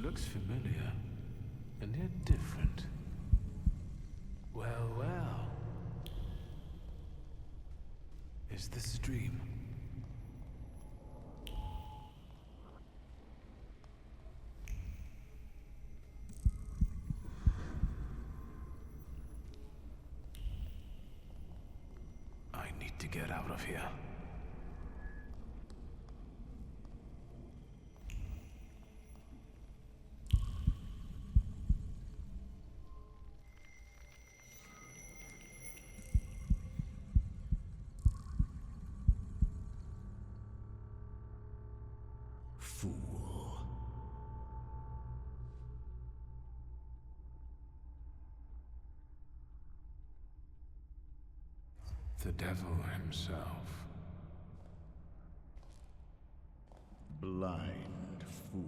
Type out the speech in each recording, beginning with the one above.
looks familiar, and yet different. Well, well. Is this a dream? I need to get out of here. Fool. The devil himself. Blind fool.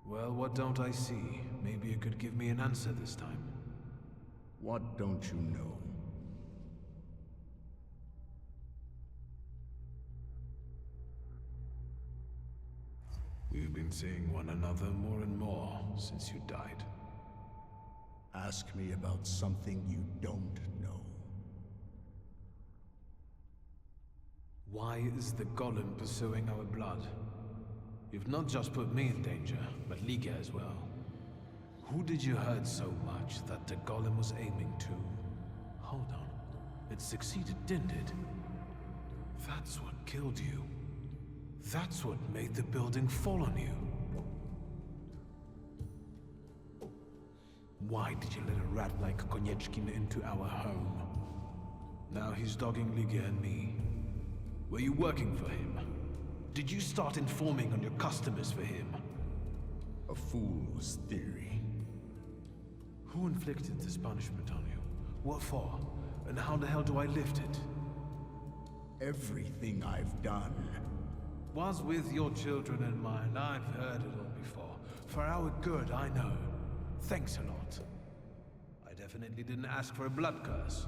Well, what don't I see? Maybe you could give me an answer this time. What don't you know? We've been seeing one another more and more since you died. Ask me about something you don't know. Why is the golem pursuing our blood? You've not just put me in danger, but Liga as well. Who did you hurt so much that the golem was aiming to? Hold on. It succeeded, didn't it? That's what killed you. That's what made the building fall on you. Why did you let a rat like Konieczkin into our home? Now he's dogging Liga and me. Were you working for him? Did you start informing on your customers for him? A fool's theory. Who inflicted this punishment on you? What for? And how the hell do I lift it? Everything I've done Was with your children in mind. I've heard it all before. For our good, I know. Thanks a lot. I definitely didn't ask for a blood curse.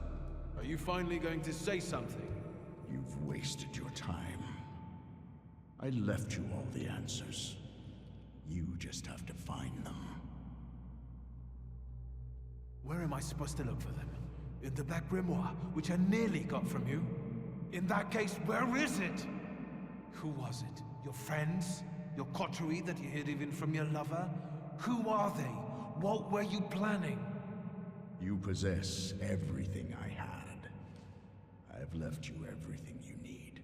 Are you finally going to say something? You've wasted your time. I left you all the answers. You just have to find them. Where am I supposed to look for them? In the Black Grimoire, which I nearly got from you? In that case, where is it? Who was it? Your friends? Your coterie that you hid even from your lover? Who are they? What were you planning? You possess everything I had. I've left you everything you need.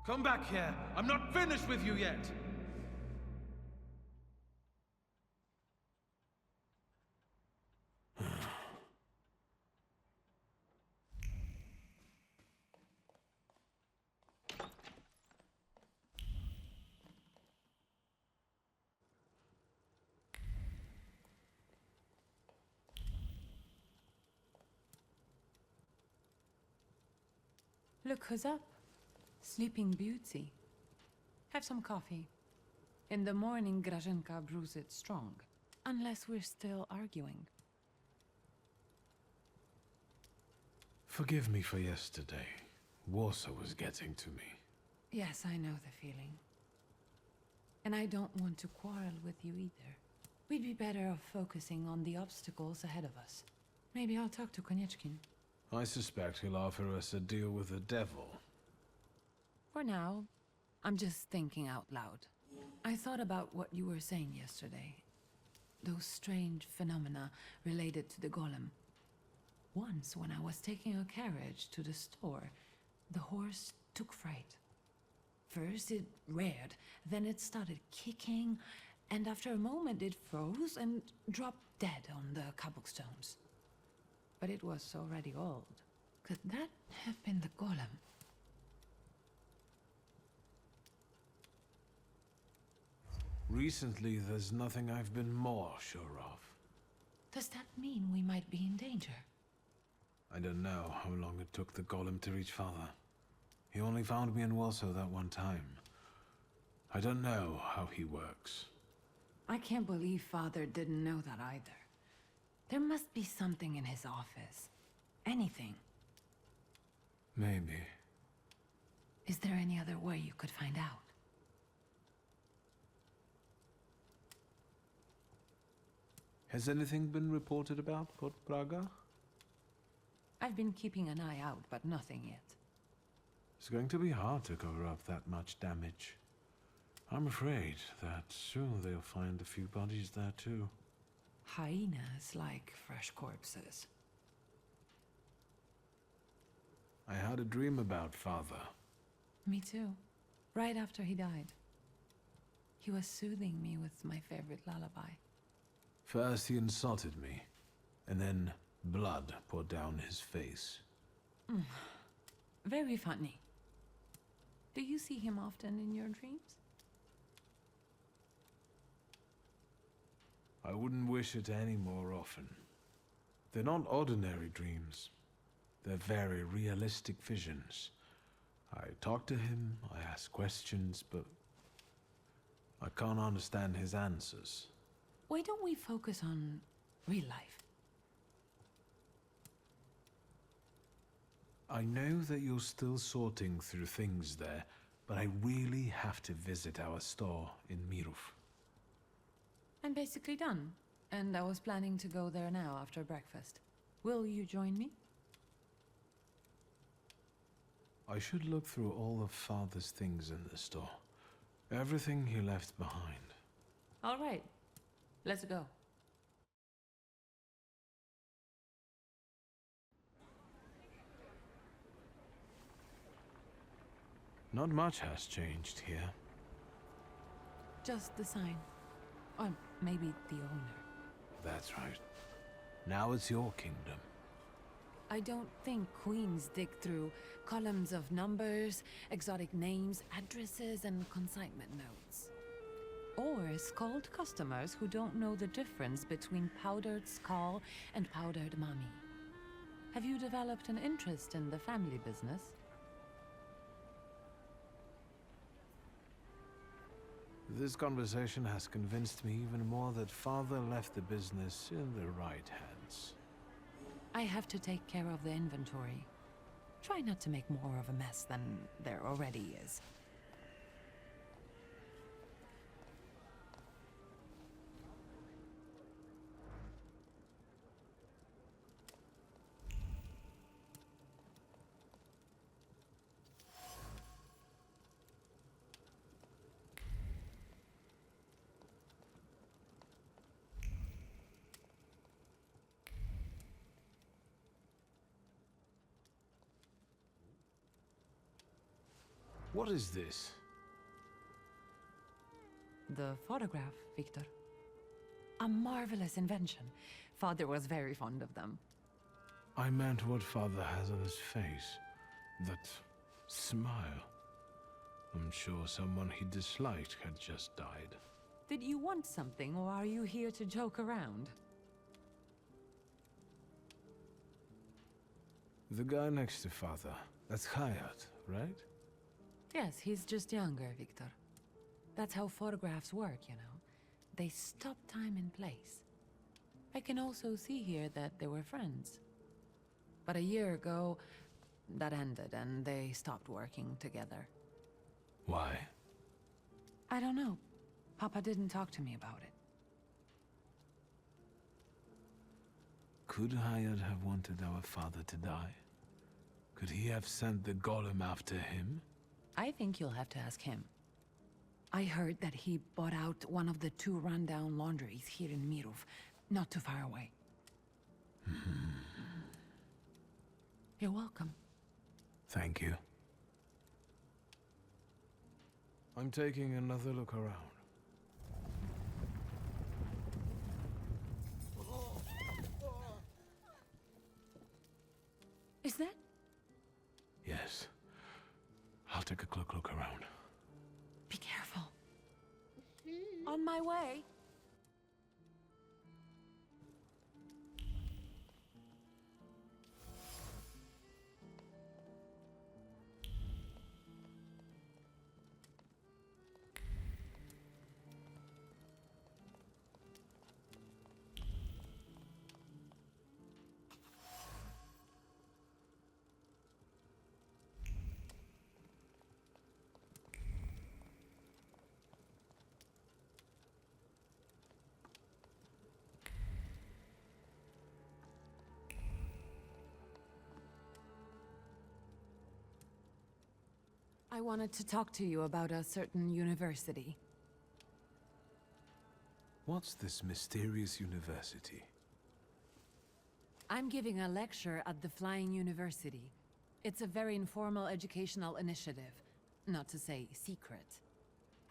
Come back here! I'm not finished with you yet! Look who's up. Sleeping Beauty. Have some coffee. In the morning, Grażynka brews it strong. Unless we're still arguing. Forgive me for yesterday. Warsaw was getting to me. Yes, I know the feeling. And I don't want to quarrel with you either. We'd be better off focusing on the obstacles ahead of us. Maybe I'll talk to Konieczkin. I suspect he'll offer us a deal with the devil. For now, I'm just thinking out loud. I thought about what you were saying yesterday. Those strange phenomena related to the golem. Once, when I was taking a carriage to the store, the horse took fright. First it reared, then it started kicking, and after a moment it froze and dropped dead on the cobblestones. But it was already old. Could that have been the golem? Recently, there's nothing I've been more sure of. Does that mean we might be in danger? I don't know how long it took the golem to reach Father. He only found me in Warsaw that one time. I don't know how he works. I can't believe Father didn't know that either. There must be something in his office. Anything. Maybe. Is there any other way you could find out? Has anything been reported about Port Praga? I've been keeping an eye out, but nothing yet. It's going to be hard to cover up that much damage. I'm afraid that soon they'll find a few bodies there too. Hyenas like fresh corpses. I had a dream about Father. Me too. Right after he died. He was soothing me with my favorite lullaby. First he insulted me, and then blood poured down his face. Very funny. Do you see him often in your dreams? I wouldn't wish it any more often. They're not ordinary dreams. They're very realistic visions. I talk to him, I ask questions, but I can't understand his answers. Why don't we focus on real life? I know that you're still sorting through things there, but I really have to visit our store in Mirov. I'm basically done, and I was planning to go there now after breakfast. Will you join me? I should look through all of Father's things in the store. Everything he left behind. All right, let's go. Not much has changed here. Just the sign. Or maybe the owner. That's right. Now it's your kingdom. I don't think queens dig through columns of numbers, exotic names, addresses, and consignment notes. Or scold customers who don't know the difference between powdered skull and powdered mummy. Have you developed an interest in the family business? This conversation has convinced me even more that Father left the business in the right hands. I have to take care of the inventory. Try not to make more of a mess than there already is. What is this? The photograph, Victor. A marvelous invention. Father was very fond of them. I meant what Father has on his face. That smile. I'm sure someone he disliked had just died. Did you want something, or are you here to joke around? The guy next to Father. That's Hayat, right? Yes, he's just younger, Victor. That's how photographs work, you know. They stop time and place. I can also see here that they were friends. But a year ago, that ended and they stopped working together. Why? I don't know. Papa didn't talk to me about it. Could Hayat have wanted our father to die? Could he have sent the golem after him? I think you'll have to ask him. I heard that he bought out one of the 2 rundown laundries here in Mirov, not too far away. You're welcome. Thank you. I'm taking another look around. Is that? Yes. I'll take a quick look around. Be careful. On my way. I wanted to talk to you about a certain university. What's this mysterious university? I'm giving a lecture at the Flying University. It's a very informal educational initiative, not to say secret.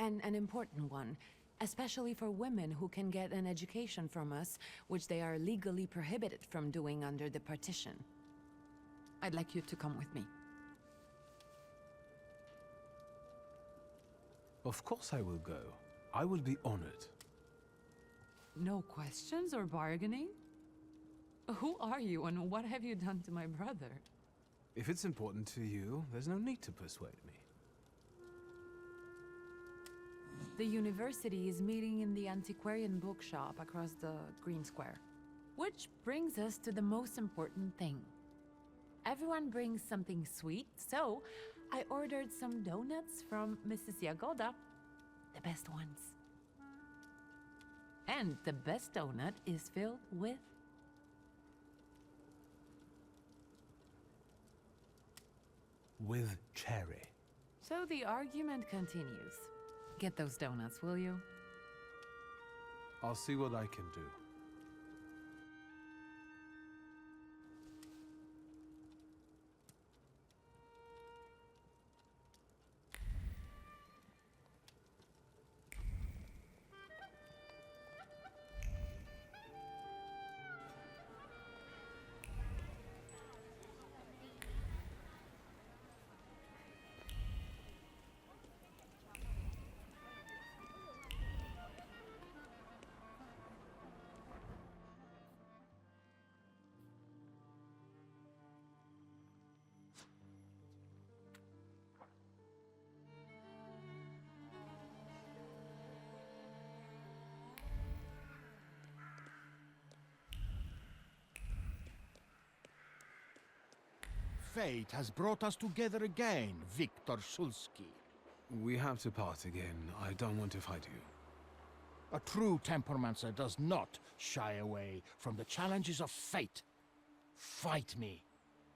And an important one, especially for women who can get an education from us, which they are legally prohibited from doing under the partition. I'd like you to come with me. Of course I will go. I will be honored. No questions or bargaining? Who are you and what have you done to my brother? If it's important to you, there's no need to persuade me. The university is meeting in the antiquarian bookshop across the Green Square. Which brings us to the most important thing. Everyone brings something sweet, so I ordered some donuts from Mrs. Yagoda. The best ones. And the best donut is filled with... With cherry. So the argument continues. Get those donuts, will you? I'll see what I can do. Fate has brought us together again, Victor Shulsky. We have to part again. I don't want to fight you. A true Tempermancer does not shy away from the challenges of fate. Fight me.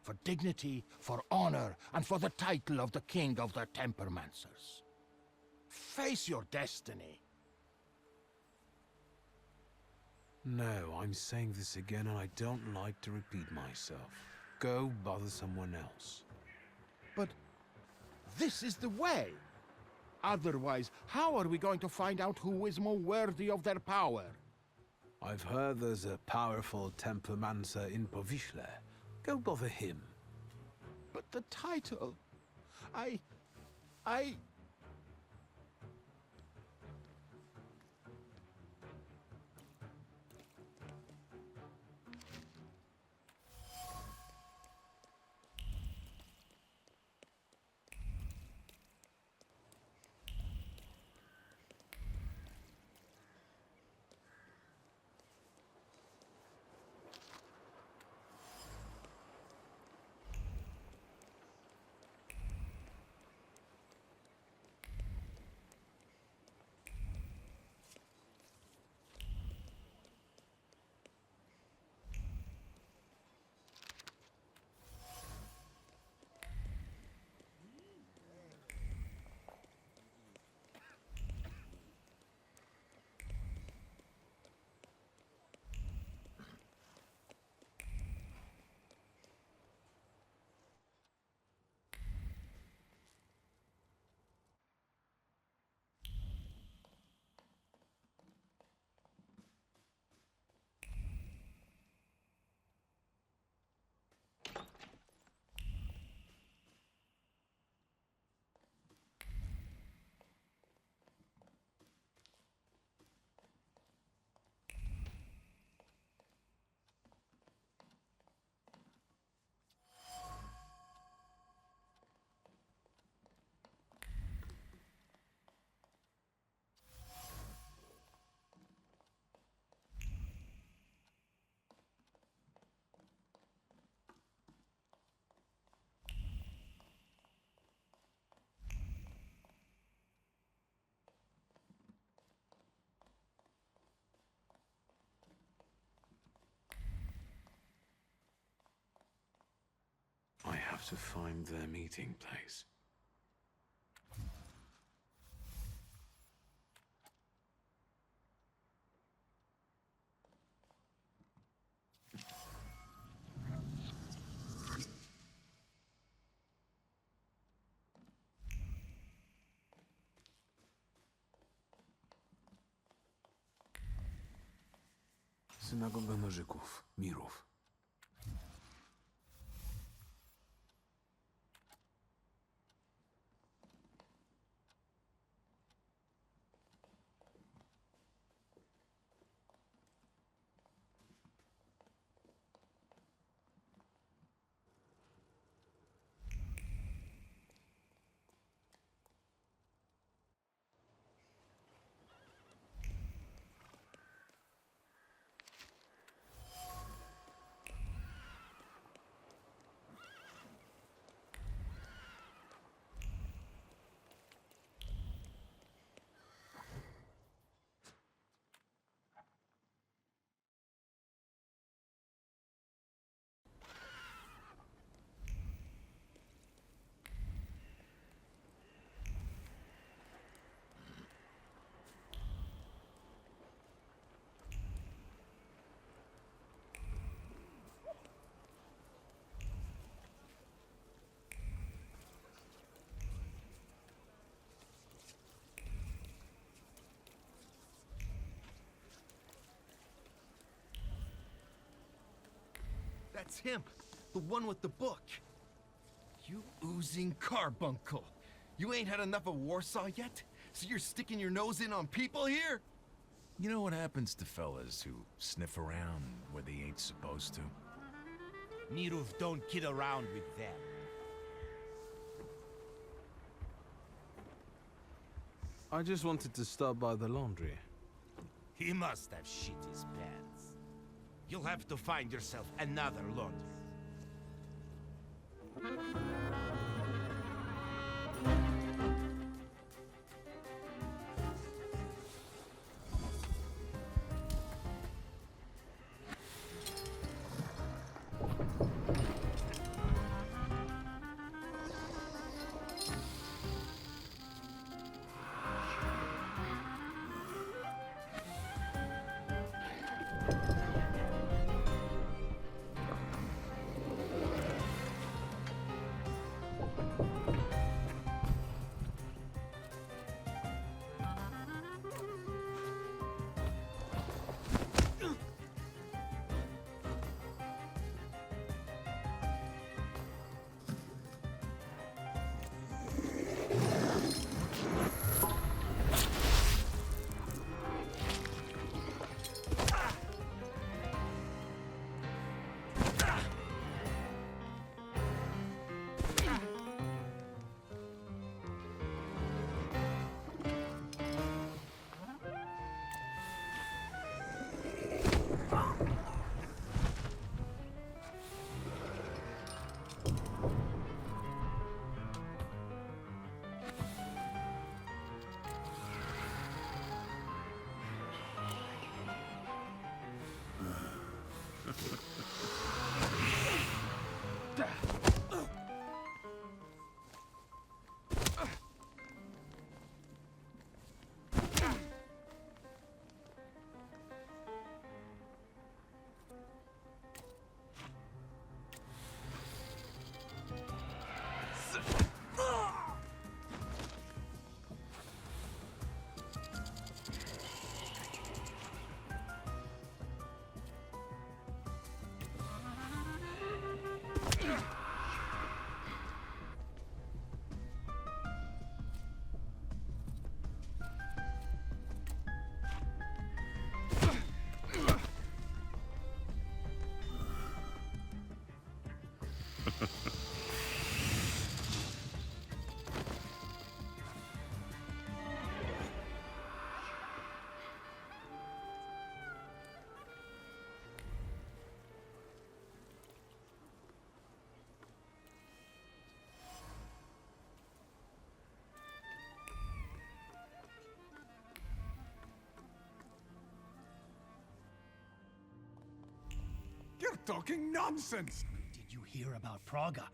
For dignity, for honor, and for the title of the King of the Tempermancers. Face your destiny. No, I'm saying this again and I don't like to repeat myself. Go bother someone else. But this is the way. Otherwise, how are we going to find out who is more worthy of their power? I've heard there's a powerful Tempermancer in Powiśle. Go bother him. But the title... I... I have to find their meeting place. Synagoga Nożyków, Mirów. That's him, the one with the book. You oozing carbuncle. You ain't had enough of Warsaw yet? So you're sticking your nose in on people here? You know what happens to fellas who sniff around where they ain't supposed to? Mirov don't kid around with them. I just wanted to stop by the laundry. He must have shit his pants. You'll have to find yourself another laundry. You're talking nonsense! Did you hear about Praga?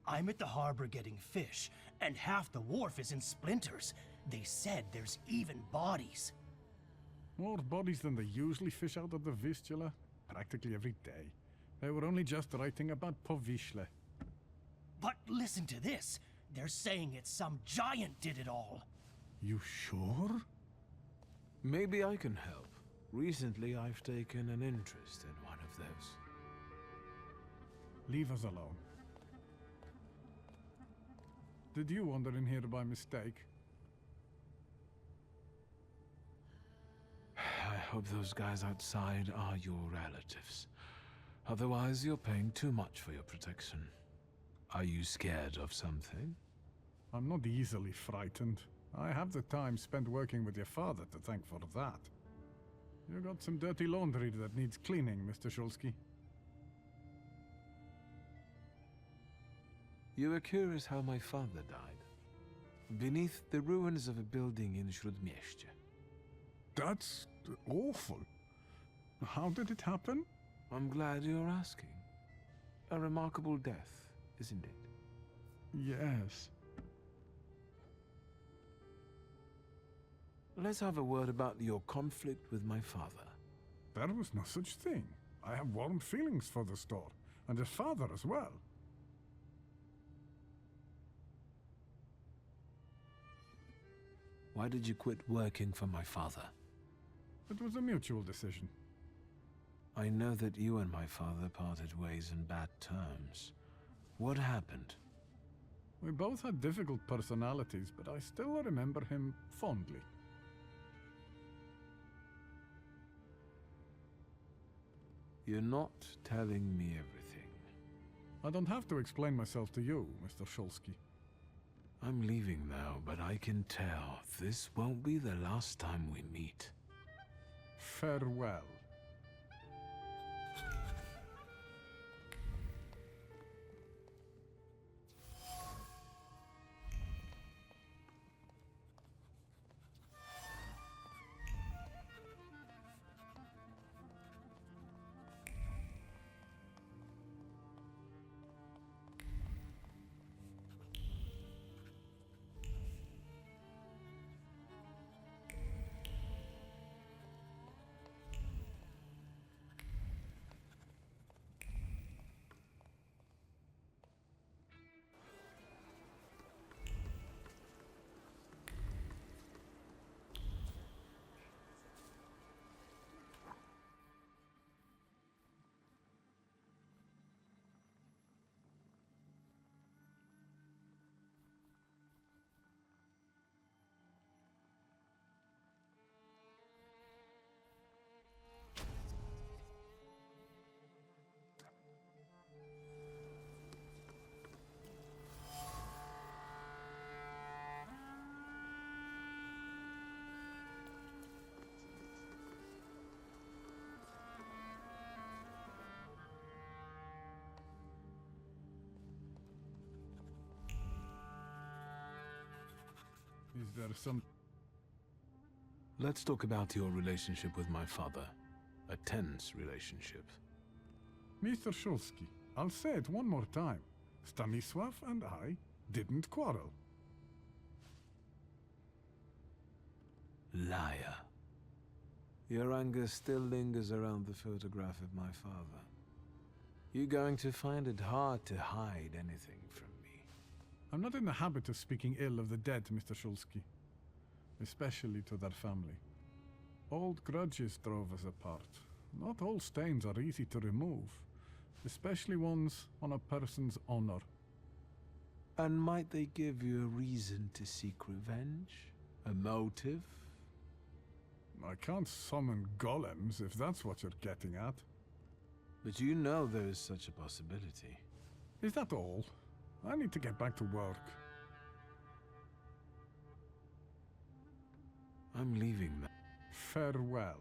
I'm at the harbor getting fish, and half the wharf is in splinters. They said there's even bodies. More bodies than they usually fish out of the Vistula, practically every day. They were only just writing about Povishle. But listen to this. They're saying it's some giant did it all. You sure? Maybe I can help. Recently, I've taken an interest in one of those. Leave us alone. Did you wander in here by mistake? I hope those guys outside are your relatives. Otherwise, you're paying too much for your protection. Are you scared of something? I'm not easily frightened. I have the time spent working with your father to thank for that. You got some dirty laundry that needs cleaning, Mr. Shulsky. You were curious how my father died. Beneath the ruins of a building in Śródmieście. That's awful. How did it happen? I'm glad you're asking. A remarkable death, isn't it? Yes. Let's have a word about your conflict with my father. There was no such thing. I have warm feelings for the store, and his father as well. Why did you quit working for my father? It was a mutual decision. I know that you and my father parted ways in bad terms. What happened? We both had difficult personalities, but I still remember him fondly. You're not telling me everything. I don't have to explain myself to you, Mr. Shulsky. I'm leaving now, but I can tell this won't be the last time we meet. Farewell. Is there some... Let's talk about your relationship with my father. A tense relationship. Mr. Shulsky, I'll say it one more time. Stanisław and I didn't quarrel. Liar. Your anger still lingers around the photograph of my father. You're going to find it hard to hide anything from me. I'm not in the habit of speaking ill of the dead, Mr. Shulsky. Especially to their family. Old grudges drove us apart. Not all stains are easy to remove. Especially ones on a person's honor. And might they give you a reason to seek revenge? A motive? I can't summon golems, if that's what you're getting at. But you know there is such a possibility. Is that all? I need to get back to work. I'm leaving now. Farewell.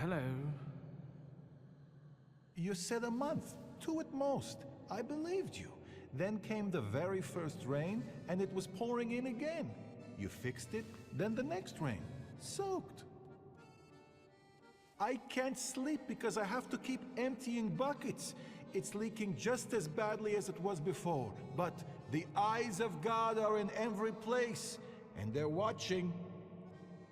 Hello. You said a month, 2 at most. I believed you. Then came the very first rain, and it was pouring in again. You fixed it, then the next rain. Soaked. I can't sleep because I have to keep emptying buckets. It's leaking just as badly as it was before. But the eyes of God are in every place, and they're watching.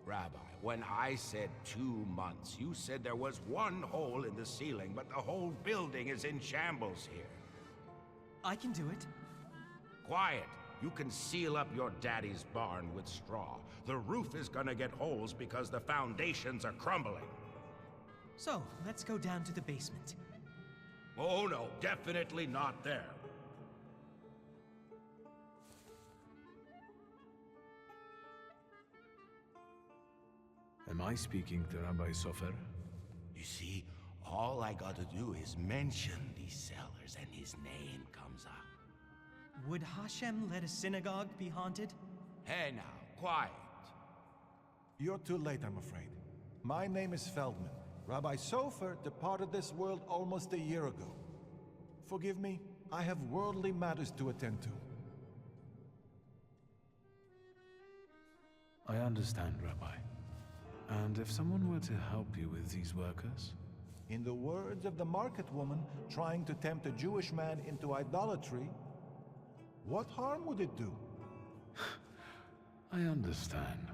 Rabbi, when I said 2 months, you said there was one hole in the ceiling, but the whole building is in shambles here. I can do it. Quiet. You can seal up your daddy's barn with straw. The roof is gonna get holes because the foundations are crumbling. So, let's go down to the basement. Oh no, definitely not there. Am I speaking to Rabbi Sofer? You see, all I gotta do is mention these cellars and his name comes up. Would Hashem let a synagogue be haunted? Hey now, quiet. You're too late, I'm afraid. My name is Feldman. Rabbi Sofer departed this world almost a year ago. Forgive me, I have worldly matters to attend to. I understand, Rabbi. And if someone were to help you with these workers? In the words of the market woman trying to tempt a Jewish man into idolatry, what harm would it do? I understand.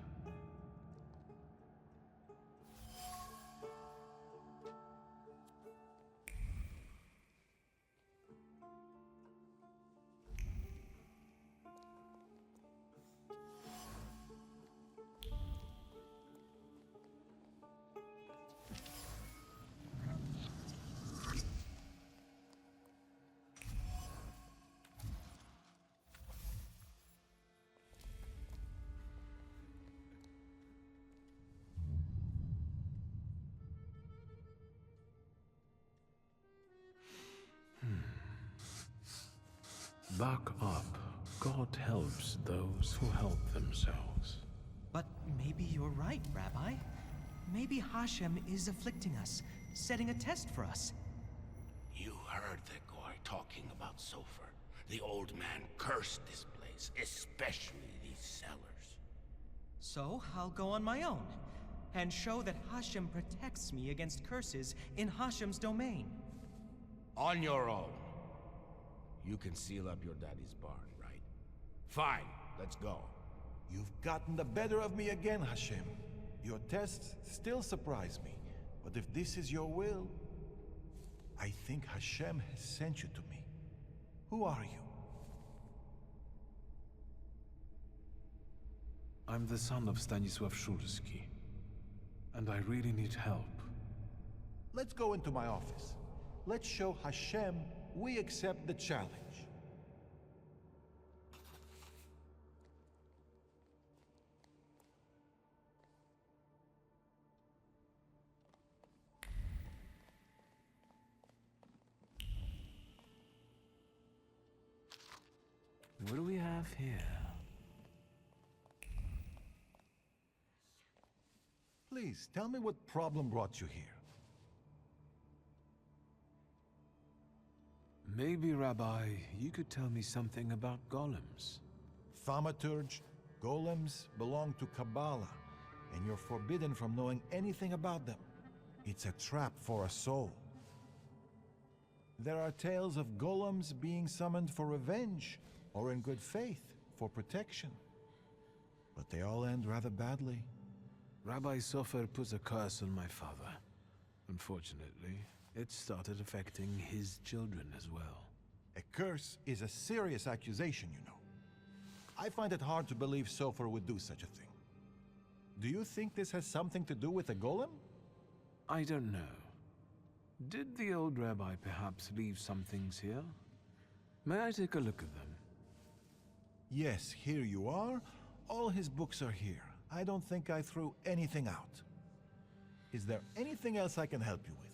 Back up. God helps those who help themselves. But maybe you're right, Rabbi. Maybe Hashem is afflicting us, setting a test for us. You heard the guy talking about Sofer. The old man cursed this place, especially these cellars. So I'll go on my own and show that Hashem protects me against curses in Hashem's domain. On your own. You can seal up your daddy's barn, right? Fine, let's go. You've gotten the better of me again, Hashem. Your tests still surprise me, but if this is your will, I think Hashem has sent you to me. Who are you? I'm the son of Stanisław Szulski, and I really need help. Let's go into my office. Let's show Hashem we accept the challenge. What do we have here? Please, tell me what problem brought you here. Maybe, Rabbi, you could tell me something about golems. Thaumaturge, golems belong to Kabbalah, and you're forbidden from knowing anything about them. It's a trap for a soul. There are tales of golems being summoned for revenge, or in good faith, for protection. But they all end rather badly. Rabbi Sofer put a curse on my father. Unfortunately, it started affecting his children as well. A curse is a serious accusation, you know. I find it hard to believe Sofer would do such a thing. Do you think this has something to do with a golem? I don't know. Did the old rabbi perhaps leave some things here? May I take a look at them? Yes, here you are. All his books are here. I don't think I threw anything out. Is there anything else I can help you with?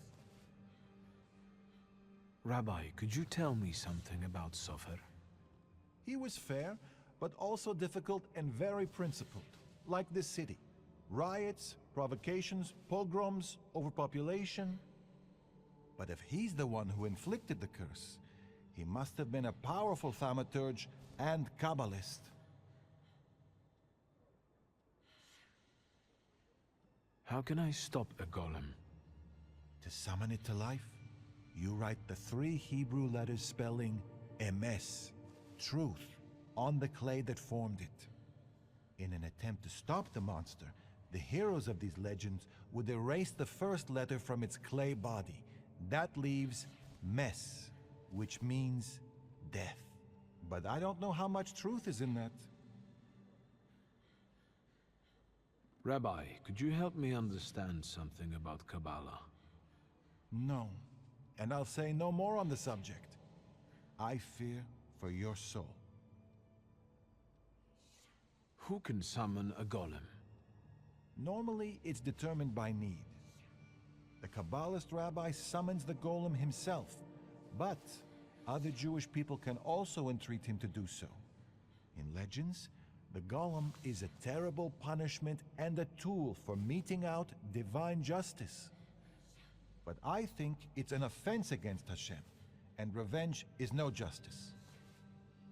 Rabbi, could you tell me something about Sofer? He was fair, but also difficult and very principled, like this city. Riots, Provocations, pogroms, overpopulation. But if he's the one who inflicted the curse, he must have been a powerful thaumaturge and Kabbalist. How can I stop a golem? To summon it to life, you write the 3 Hebrew letters spelling emes, truth, on the clay that formed it. In an attempt to stop the monster, the heroes of these legends would erase the first letter from its clay body. That leaves mes, which means death. But I don't know how much truth is in that. Rabbi, could you help me understand something about Kabbalah? No, and I'll say no more on the subject. I fear for your soul. Who can summon a golem? Normally, it's determined by need. The Kabbalist rabbi summons the golem himself, but other Jewish people can also entreat him to do so. In legends, the golem is a terrible punishment and a tool for meting out divine justice. But I think it's an offense against Hashem, and revenge is no justice.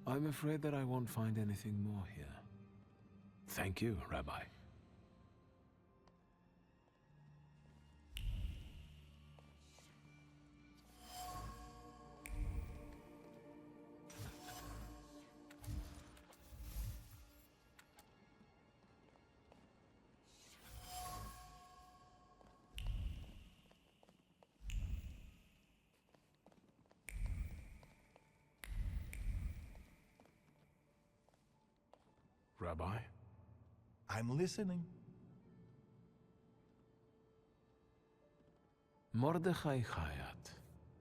I'm afraid that I won't find anything more here. Thank you, Rabbi. Rabbi? I'm listening. Mordechai Chayat.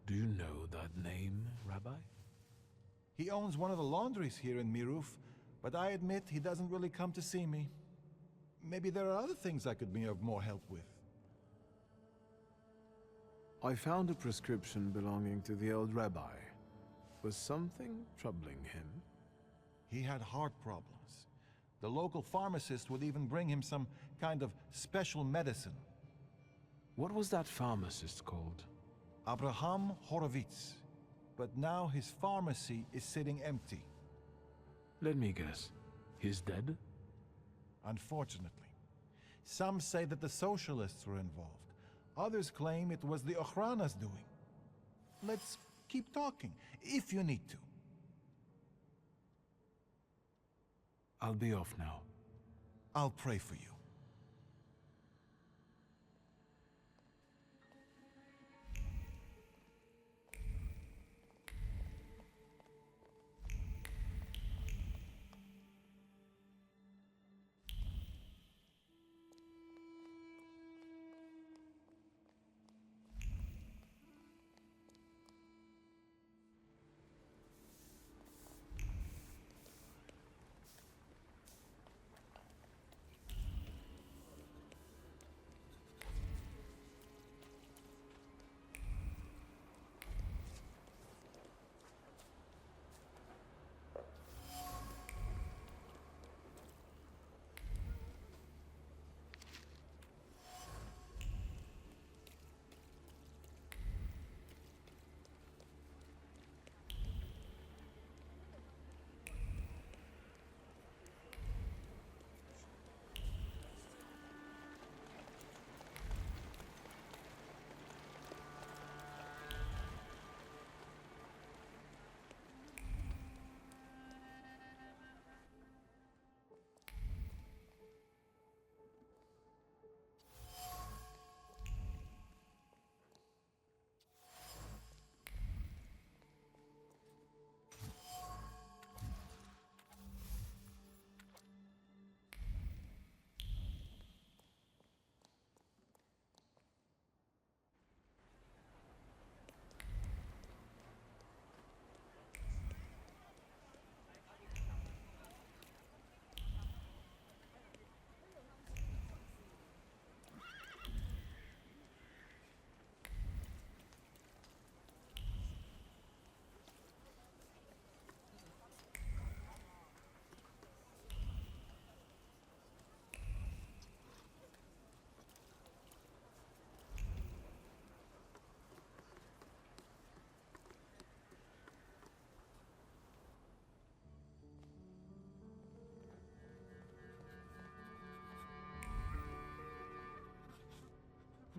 Do you know that name, Rabbi? He owns one of the laundries here in Miruf, but I admit he doesn't really come to see me. Maybe there are other things I could be of more help with. I found a prescription belonging to the old rabbi. Was something troubling him? He had heart problems. The local pharmacist would even bring him some kind of special medicine. What was that pharmacist called? Abraham Horovitz. But now his pharmacy is sitting empty. Let me guess. He's dead? Unfortunately. Some say that the socialists were involved. Others claim it was the Ochrana's doing. Let's keep talking, if you need to. I'll be off now. I'll pray for you.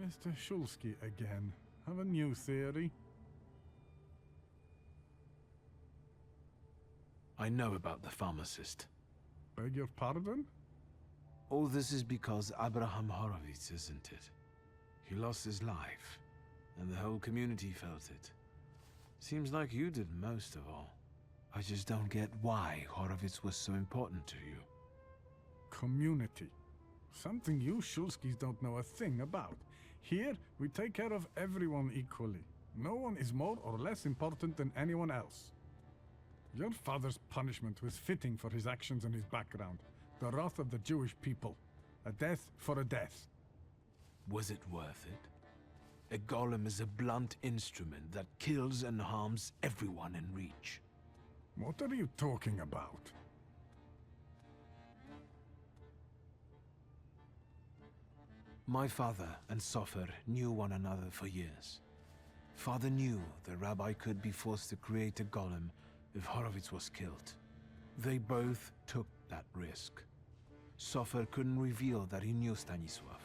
Mr. Shulsky again. Have a new theory? I know about the pharmacist. Beg your pardon? All this is because Abraham Horowitz, isn't it? He lost his life, and the whole community felt it. Seems like you did most of all. I just don't get why Horowitz was so important to you. Community. Something you Shulskis don't know a thing about. Here, we take care of everyone equally. No one is more or less important than anyone else. Your father's punishment was fitting for his actions and his background. The wrath of the Jewish people. A death for a death. Was it worth it? A golem is a blunt instrument that kills and harms everyone in reach. What are you talking about? My father and Sofer knew one another for years. Father knew the rabbi could be forced to create a golem if Horowitz was killed. They both took that risk. Sofer couldn't reveal that he knew Stanisław.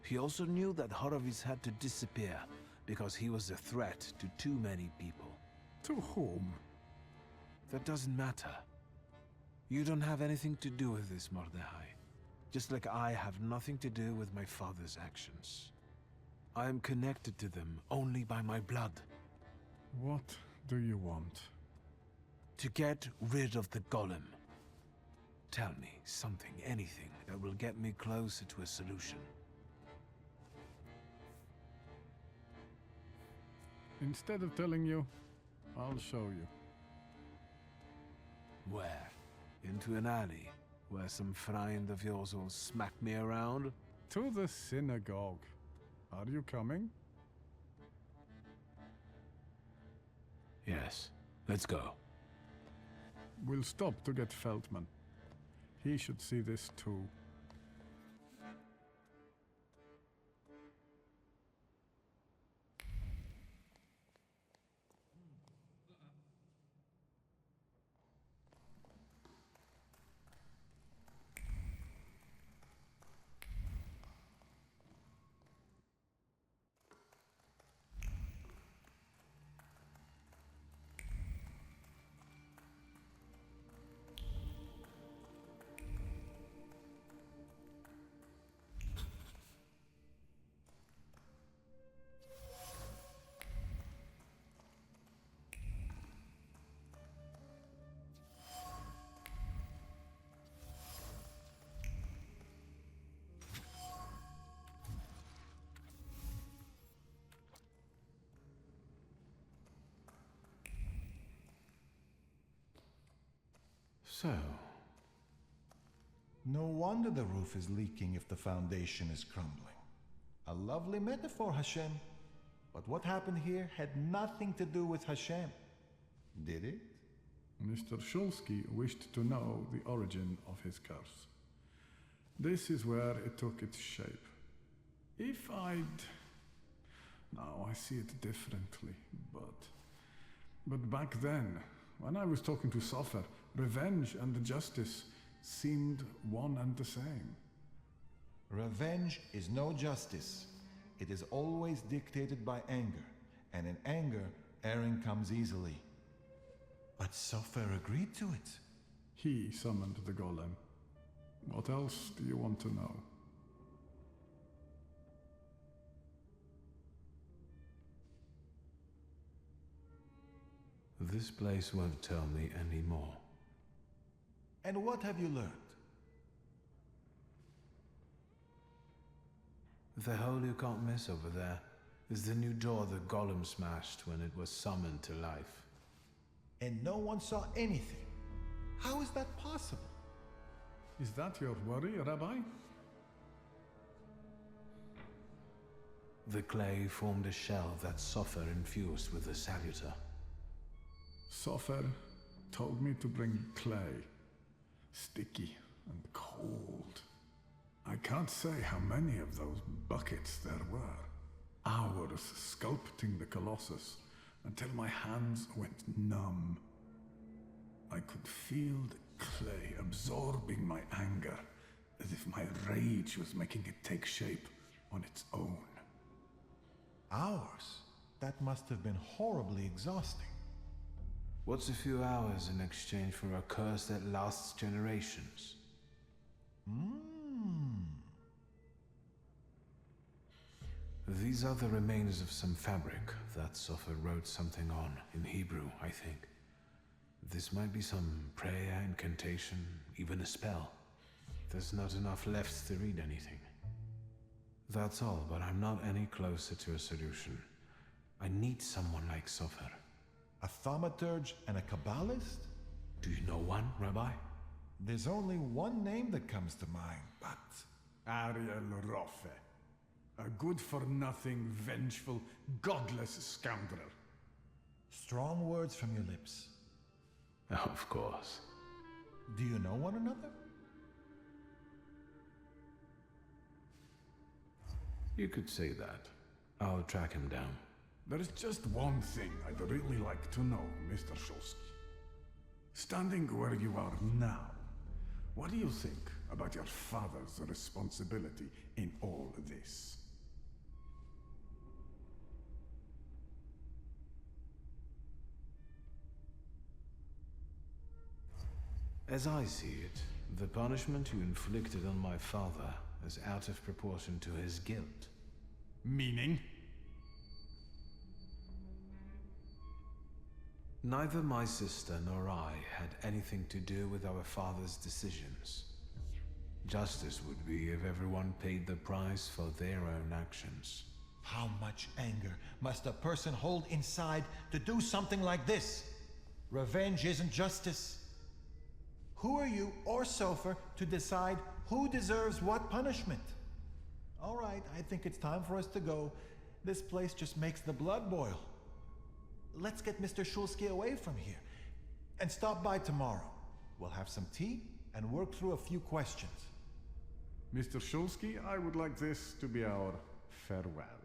He also knew that Horowitz had to disappear because he was a threat to too many people. To whom? That doesn't matter. You don't have anything to do with this, Mordechai. Just like I have nothing to do with my father's actions. I am connected to them only by my blood. What do you want? To get rid of the golem. Tell me something, anything, that will get me closer to a solution. Instead of telling you, I'll show you. Where? Into an alley, where some friend of yours will smack me around? To the synagogue. Are you coming? Yes, let's go. We'll stop to get Feldman. He should see this too. So, no wonder the roof is leaking if the foundation is crumbling. A lovely metaphor, Hashem. But what happened here had nothing to do with Hashem. Did it? Mr. Shulsky wished to know the origin of his curse. This is where it took its shape. If I'd... Now I see it differently, but back then, when I was talking to Sofer, revenge and justice seemed one and the same. Revenge is no justice. It is always dictated by anger, and in anger, erring comes easily. But Sofer agreed to it. He summoned the golem. What else do you want to know? this place won't tell me any more. And what have you learned? The hole you can't miss over there is the new door the golem smashed when it was summoned to life. And no one saw anything. How is that possible? Is that your worry, Rabbi? The clay formed a shell that Sofer infused with the saluter. Sofer told me to bring clay. Sticky and cold. I can't say how many of those buckets there were. Hours sculpting the Colossus until my hands went numb. I could feel the clay absorbing my anger, as if my rage was making it take shape on its own. Hours? That must have been horribly exhausting. What's a few hours in exchange for a curse that lasts generations? These are the remains of some fabric that Sopher wrote something on, in Hebrew, I think. This might be some prayer, incantation, even a spell. There's not enough left to read anything. That's all, but I'm not any closer to a solution. I need someone like Sopher. A thaumaturge and a Kabbalist? Do you know one, Rabbi? There's only one name that comes to mind, but... Ariel Roffe. A good-for-nothing, vengeful, godless scoundrel. Strong words from your lips. Of course. Do you know one another? You could say that. I'll track him down. There is just one thing I'd really like to know, Mr. Shulsky. Standing where you are now, what do you think about your father's responsibility in all this? As I see it, the punishment you inflicted on my father is out of proportion to his guilt. Meaning? Neither my sister nor I had anything to do with our father's decisions. Justice would be if everyone paid the price for their own actions. How much anger must a person hold inside to do something like this? Revenge isn't justice. Who are you or Sopher to decide who deserves what punishment? All right, I think it's time for us to go. This place just makes the blood boil. Let's get Mr. Shulsky away from here. And stop by tomorrow. We'll have some tea and work through a few questions. Mr. Shulsky, I would like this to be our farewell.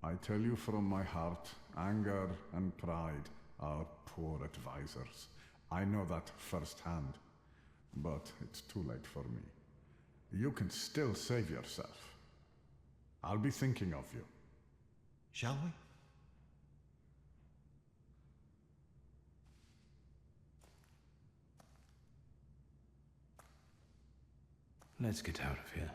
I tell you from my heart, anger and pride are poor advisors. I know that firsthand, but it's too late for me. You can still save yourself. I'll be thinking of you. Shall we? Let's get out of here.